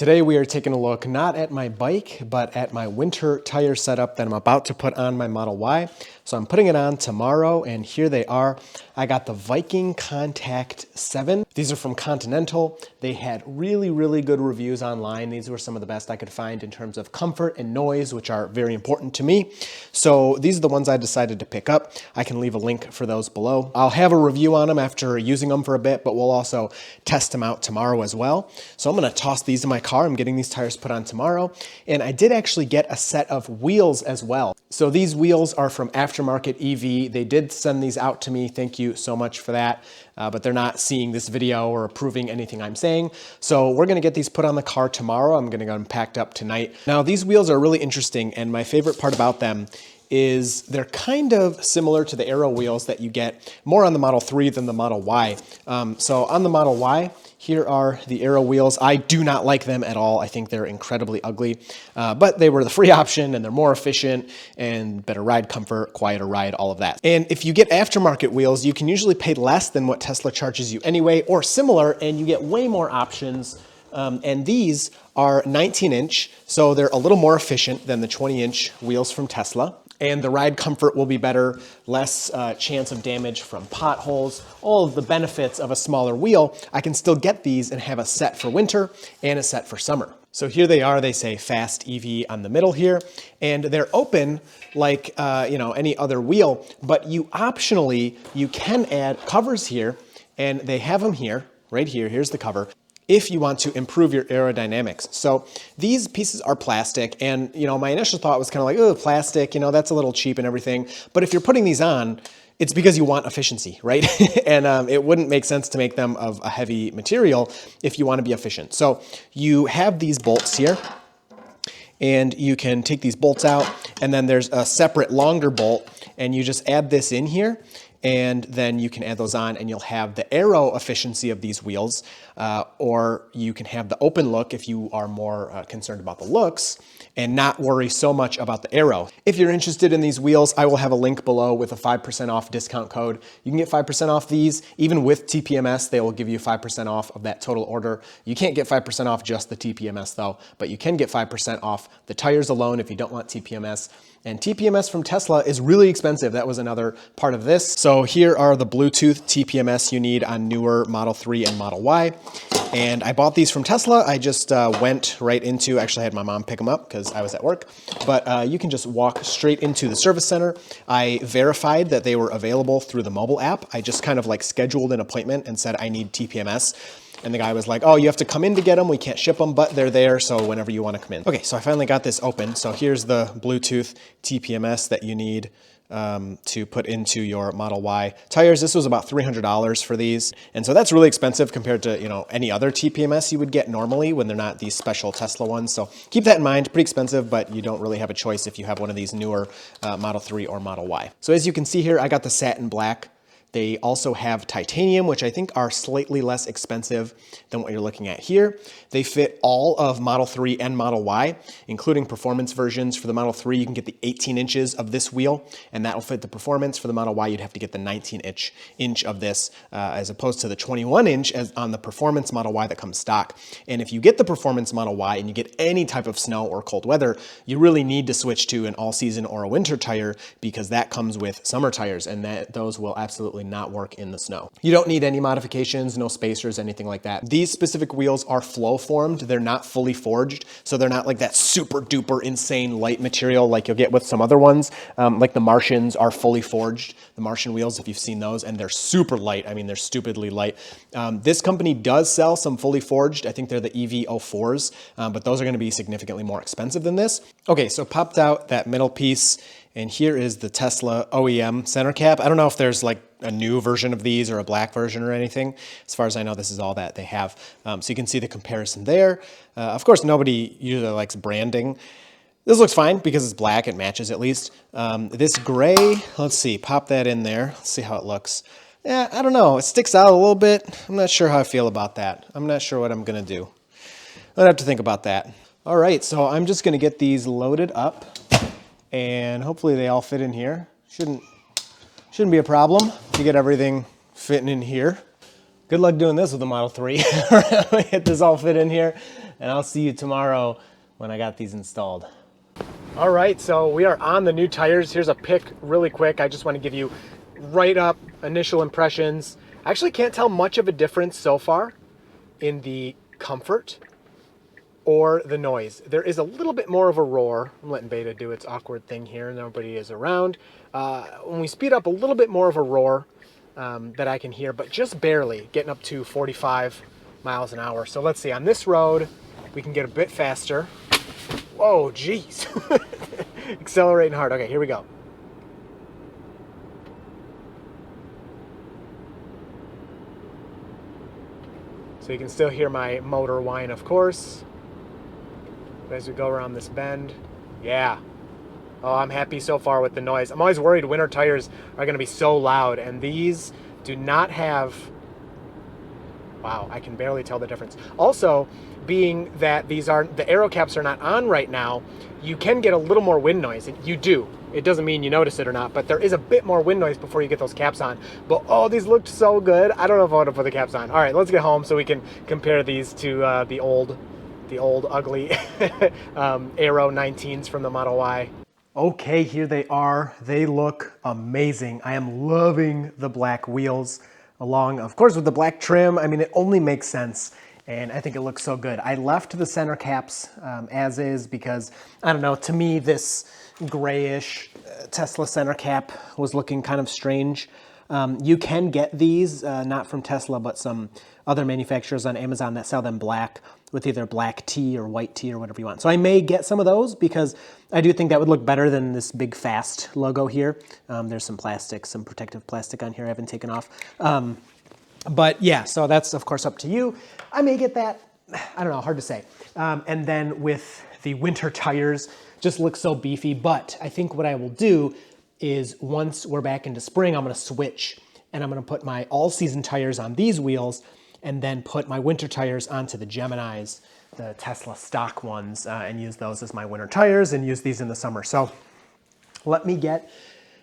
Today we are taking a look not at my bike, but at my winter tire setup that I'm about to put on my Model Y. So I'm putting it on tomorrow, and here they are. I got the Viking Contact 7. These are from Continental. They had really good reviews online. These were some of the best I could find in terms of comfort and noise, which are very important to me. So these are the ones I decided to pick up. I can leave a link for those below. I'll have a review on them after using them for a bit, but we'll also test them out tomorrow as well. So I'm gonna toss these in my car. I'm getting these tires put on tomorrow. And I did actually get a set of wheels as well. So these wheels are from Aftermarket EV. They did send these out to me. Thank you so much for that. But they're not seeing this video or approving anything I'm saying. So we're gonna get these put on the car tomorrow. I'm gonna get them packed up tonight. Now these wheels are really interesting, and my favorite part about them is they're kind of similar to the Aero wheels that you get more on the Model 3 than the Model Y. So on the Model Y, here are the Aero wheels. I do not like them at all. I think they're incredibly ugly, but they were the free option, and they're more efficient and better ride comfort, quieter ride, all of that. And if you get aftermarket wheels, you can usually pay less than what Tesla charges you anyway, or similar, and you get way more options. And these are 19-inch, so they're a little more efficient than the 20-inch wheels from Tesla. And the ride comfort will be better, less chance of damage from potholes, all of the benefits of a smaller wheel. I can still get these and have a set for winter and a set for summer. So here they are. They say Fast EV on the middle here, and they're open like any other wheel, but you optionally, you can add covers here, and they have them here, right here. Here's the cover, if you want to improve your aerodynamics. So these pieces are plastic, and my initial thought was kind of like, oh, plastic, that's a little cheap and everything. But if you're putting these on, it's because you want efficiency, right? And it wouldn't make sense to make them of a heavy material if you want to be efficient. So you have these bolts here, and you can take these bolts out, and then there's a separate longer bolt, and you just add this in here, and then you can add those on, and you'll have the aero efficiency of these wheels, or you can have the open look if you are more concerned about the looks and not worry so much about the aero. If you're interested in these wheels, I will have a link below with a 5% off discount code. You can get 5% off these. Even with TPMS, they will give you 5% off of that total order. You can't get 5% off just the TPMS though, but you can get 5% off the tires alone if you don't want TPMS. And TPMS from Tesla is really expensive. That was another part of this. So here are the Bluetooth TPMS you need on newer Model 3 and Model Y. And I bought these from Tesla. I just went right into, actually I had my mom pick them up because I was at work, but you can just walk straight into the service center. I verified that they were available through the mobile app. I just kind of like scheduled an appointment and said I need TPMS. And the guy was like, oh, you have to come in to get them. We can't ship them, but they're there, so whenever you want to come in. Okay, so I finally got this open. So here's the Bluetooth TPMS that you need to put into your Model Y tires. This was about $300 for these. And so that's really expensive compared to, any other TPMS you would get normally when they're not these special Tesla ones. So keep that in mind, pretty expensive, but you don't really have a choice if you have one of these newer Model 3 or Model Y. So as you can see here, I got the satin black. They also have titanium, which I think are slightly less expensive than what you're looking at here. They fit all of Model 3 and Model Y, including performance versions. For the Model 3, you can get the 18 inches of this wheel, and that'll fit the performance. For the Model Y, you'd have to get the 19-inch of this, as opposed to the 21-inch as on the performance Model Y that comes stock. And if you get the performance Model Y and you get any type of snow or cold weather, you really need to switch to an all-season or a winter tire, because that comes with summer tires, and those will absolutely not work in the snow. You don't need any modifications, no spacers, anything like that. These specific wheels are flow formed. They're not fully forged, so they're not like that super duper insane light material like you'll get with some other ones. Like the Martians are fully forged, the Martian wheels, if you've seen those, and they're super light. I mean, they're stupidly light. This company does sell some fully forged. I think they're the EV04s, but those are going to be significantly more expensive than this. Okay, so popped out that middle piece, and here is the Tesla OEM center cap. I don't know if there's like a new version of these or a black version or anything. As far as I know, this is all that they have. So you can see the comparison there. Of course, nobody usually likes branding. This looks fine because it's black. It matches at least. This gray, let's see, pop that in there. Let's see how it looks. Yeah, I don't know. It sticks out a little bit. I'm not sure how I feel about that. I'm not sure what I'm going to do. I'd have to think about that. All right, so I'm just going to get these loaded up, and hopefully they all fit in here. Shouldn't be a problem to get everything fitting in here. Good luck doing this with the Model 3. Get this all fit in here. and I'll see you tomorrow when I got these installed. All right, so we are on the new tires. Here's a pic really quick. I just want to give you right up initial impressions. I actually can't tell much of a difference so far in the comfort or the noise. There is a little bit more of a roar. I'm letting Beta do its awkward thing here. Nobody is around. When we speed up, a little bit more of a roar that I can hear, but just barely, getting up to 45 miles an hour. So let's see, on this road, we can get a bit faster. Whoa, geez. Accelerating hard. Okay, here we go. So you can still hear my motor whine, of course. As we go around this bend. Yeah. Oh, I'm happy so far with the noise. I'm always worried winter tires are going to be so loud, and these do not have... Wow, I can barely tell the difference. Also, being that these aren't, the Aero caps are not on right now, you can get a little more wind noise. You do. It doesn't mean you notice it or not, but there is a bit more wind noise before you get those caps on. But oh, these looked so good. I don't know if I want to put the caps on. All right, let's get home so we can compare these to the old ugly Aero 19s from the Model Y. Okay, here they are. They look amazing. I am loving the black wheels along, of course, with the black trim. I mean, it only makes sense, and I think it looks so good. I left the center caps as is because, I don't know, to me, this grayish Tesla center cap was looking kind of strange. You can get these, not from Tesla, but some other manufacturers on Amazon that sell them black with either black tea or white tea or whatever you want. So I may get some of those because I do think that would look better than this big Fast logo here. There's some plastic, some protective plastic on here I haven't taken off. But yeah, so that's of course up to you. I may get that, I don't know, hard to say. And then with the winter tires, just looks so beefy, but I think what I will do is once we're back into spring, I'm gonna switch and I'm gonna put my all-season tires on these wheels and then put my winter tires onto the Geminis, the Tesla stock ones, and use those as my winter tires and use these in the summer. So let me get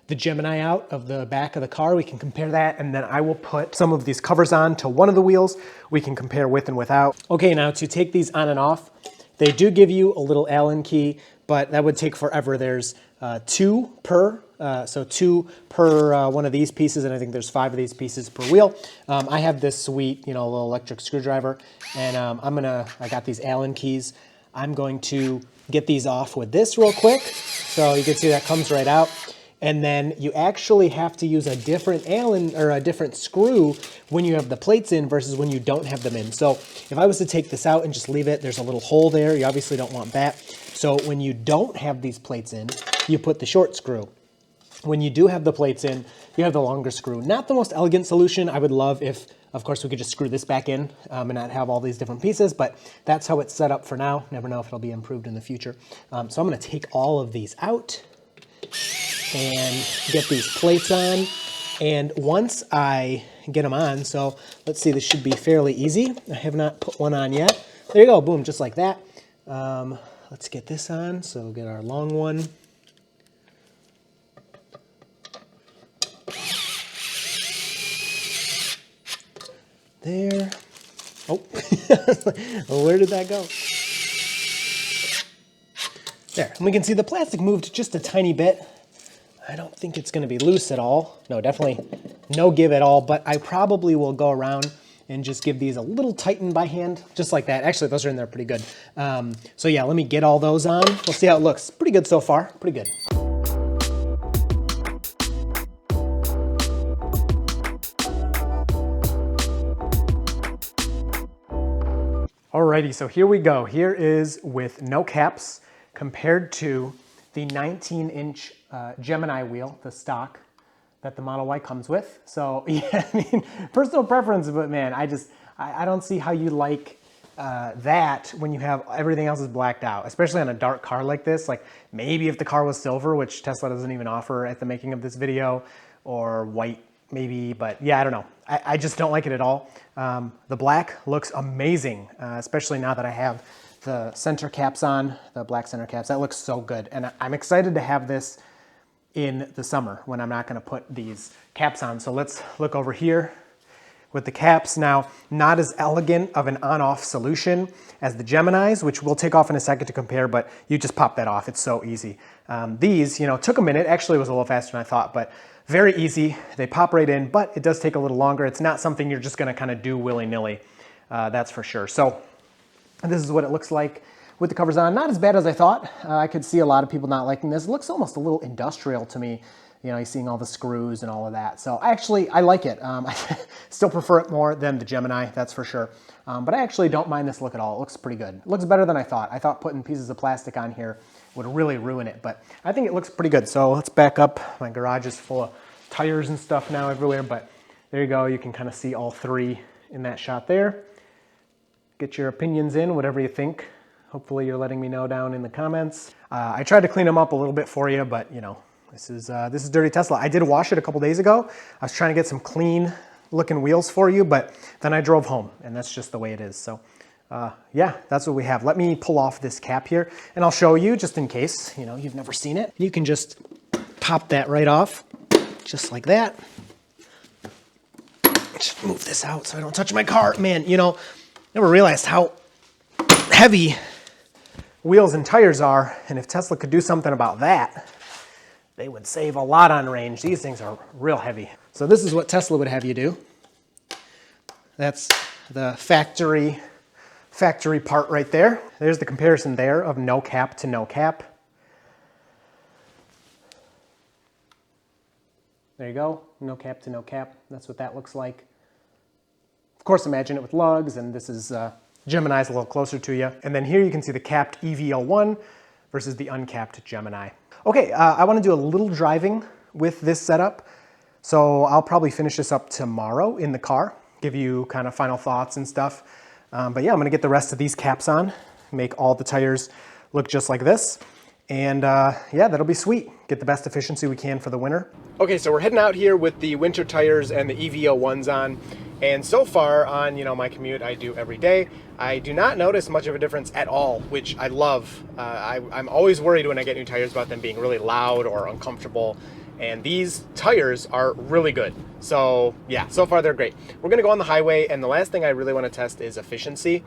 the Gemini out of the back of the car. We can compare that, and then I will put some of these covers on to one of the wheels. We can compare with and without. Okay, now to take these on and off, they do give you a little Allen key, but that would take forever. There's two per one of these pieces, and I think there's 5 of these pieces per wheel. I have this sweet, little electric screwdriver, and I got these Allen keys. I'm going to get these off with this real quick. So you can see that comes right out. And then you actually have to use a different Allen or a different screw when you have the plates in versus when you don't have them in. So if I was to take this out and just leave it, there's a little hole there. You obviously don't want that. So when you don't have these plates in, you put the short screw. When you do have the plates in, you have the longer screw. Not the most elegant solution. I would love if, of course, we could just screw this back in and not have all these different pieces, but that's how it's set up for now. Never know if it'll be improved in the future. So I'm gonna take all of these out and get these plates on. And once I get them on, so let's see, this should be fairly easy. I have not put one on yet. There you go, boom, just like that. Let's get this on, so we'll get our long one. There. Oh, where did that go? There, and we can see the plastic moved just a tiny bit. I don't think it's gonna be loose at all. No, definitely no give at all, but I probably will go around and just give these a little tighten by hand, just like that. Actually, those are in there pretty good. So yeah, let me get all those on. We'll see how it looks. Pretty good so far, pretty good. Alrighty, so here we go. Here is with no caps compared to the 19-inch Gemini wheel, the stock that the Model Y comes with. So yeah, I mean, personal preference, but man, I don't see how you like that when you have everything else is blacked out, especially on a dark car like this. Like maybe if the car was silver, which Tesla doesn't even offer at the making of this video, or white maybe, but yeah, I don't know. I just don't like it at all. The black looks amazing, especially now that I have the center caps on, the black center caps. That looks so good. And I'm excited to have this in the summer when I'm not gonna put these caps on. So let's look over here with the caps. Now, not as elegant of an on-off solution as the Geminis, which we'll take off in a second to compare, but you just pop that off. It's so easy. These, you know, took a minute. Actually, it was a little faster than I thought, but very easy. They pop right in, but it does take a little longer. It's not something you're just gonna kind of do willy-nilly, that's for sure. So this is what it looks like with the covers on. Not as bad as I thought. I could see a lot of people not liking this. It looks almost a little industrial to me. You know, you're seeing all the screws and all of that. So actually, I like it. I still prefer it more than the Gemini, that's for sure. But I actually don't mind this look at all. It looks pretty good. It looks better than I thought. I thought putting pieces of plastic on here would really ruin it, but I think it looks pretty good. So let's back up. My garage is full of tires and stuff now everywhere, but there you go. You can kind of see all three in that shot there. Get your opinions in, whatever you think. Hopefully you're letting me know down in the comments. I tried to clean them up a little bit for you, but you know, this is Dirty Tesla. I did wash it a couple days ago. I was trying to get some clean looking wheels for you, but then I drove home and that's just the way it is. So yeah, that's what we have. Let me pull off this cap here and I'll show you just in case, you know, you've never seen it. You can just pop that right off, just like that. Just move this out so I don't touch my car. Man, you know, never realized how heavy wheels and tires are, and if Tesla could do something about that, they would save a lot on range. These things are real heavy. So this is what Tesla would have you do. That's the factory part right there. There's the comparison there of no cap to no cap. There you go, no cap to no cap. That's what that looks like. Of course, imagine it with lugs, and this is Gemini's a little closer to you. And then here you can see the capped EV01 versus the uncapped Gemini. Okay, I want to do a little driving with this setup. So I'll probably finish this up tomorrow in the car, give you kind of final thoughts and stuff. But yeah, I'm going to get the rest of these caps on, make all the tires look just like this. And yeah, that'll be sweet. Get the best efficiency we can for the winter. Okay, so we're heading out here with the winter tires and the EV01s on. And so far on, you know, my commute I do every day, I do not notice much of a difference at all, which I love. I'm always worried when I get new tires about them being really loud or uncomfortable. And these tires are really good. So yeah, so far they're great. We're gonna go on the highway, and the last thing I really wanna test is efficiency.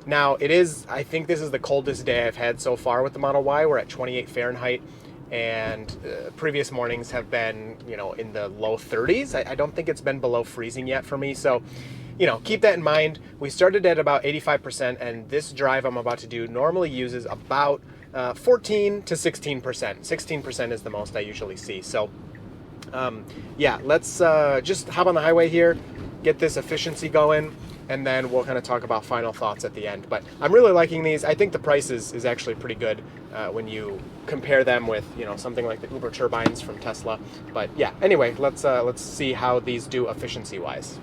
Now it is, I think this is the coldest day I've had so far with the Model Y. We're at 28 Fahrenheit. And previous mornings have been, you know, in the low 30s. I don't think it's been below freezing yet for me. So, you know, keep that in mind. We started at about 85%, and this drive I'm about to do normally uses about 14 to 16%. 16% is the most I usually see. So, yeah, let's just hop on the highway here, get this efficiency going, and then we'll kind of talk about final thoughts at the end. But I'm really liking these. I think the price is actually pretty good when you compare them with, you know, something like the Uber turbines from Tesla. But yeah, anyway, let's see how these do efficiency-wise.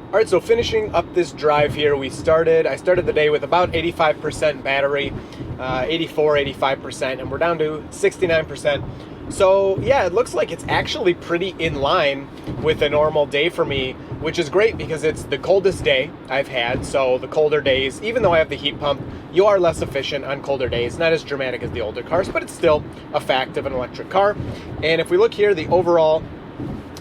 All right, so finishing up this drive here, I started the day with about 85% battery, 84, 85%, and we're down to 69%. So yeah, it looks like it's actually pretty in line with a normal day for me, which is great because it's the coldest day I've had. So the colder days, even though I have the heat pump, you are less efficient on colder days. Not as dramatic as the older cars, but it's still a fact of an electric car. And if we look here, the overall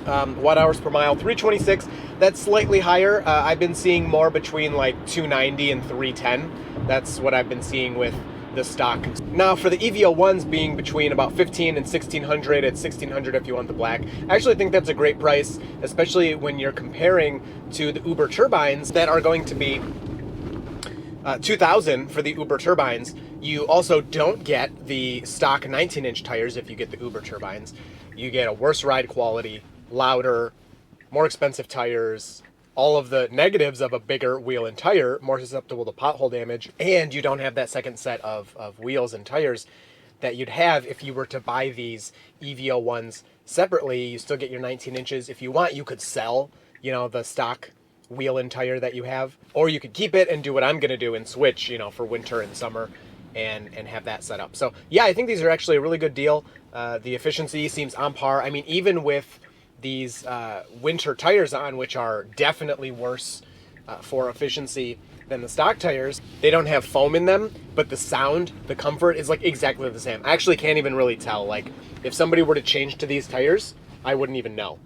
watt hours per mile, 326. That's slightly higher. I've been seeing more between like 290 and 310. That's what I've been seeing with the stock. Now for the EV01s being between about 15 and 1600, at 1600 if you want the black, I actually think that's a great price, especially when you're comparing to the Uber turbines that are going to be 2000 for the Uber turbines. You also don't get the stock 19-inch tires if you get the Uber turbines. You get a worse ride quality, louder, more expensive tires, all of the negatives of a bigger wheel and tire, more susceptible to pothole damage, and you don't have that second set of wheels and tires that you'd have if you were to buy these EV01s separately. You still get your 19 inches. If you want, you could sell, you know, the stock wheel and tire that you have, or you could keep it and do what I'm gonna do and switch, you know, for winter and summer and have that set up. So yeah, I think these are actually a really good deal. The efficiency seems on par. I mean, even with these winter tires on, which are definitely worse for efficiency than the stock tires, they don't have foam in them, but the sound, the comfort is like exactly the same. I actually can't even really tell. Like if somebody were to change to these tires, I wouldn't even know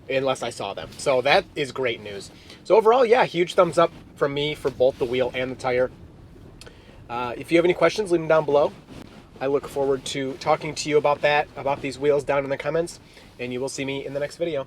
unless I saw them. So that is great news. So overall, yeah, huge thumbs up from me for both the wheel and the tire. If you have any questions, leave them down below. I look forward to talking to you about these wheels down in the comments, and you will see me in the next video.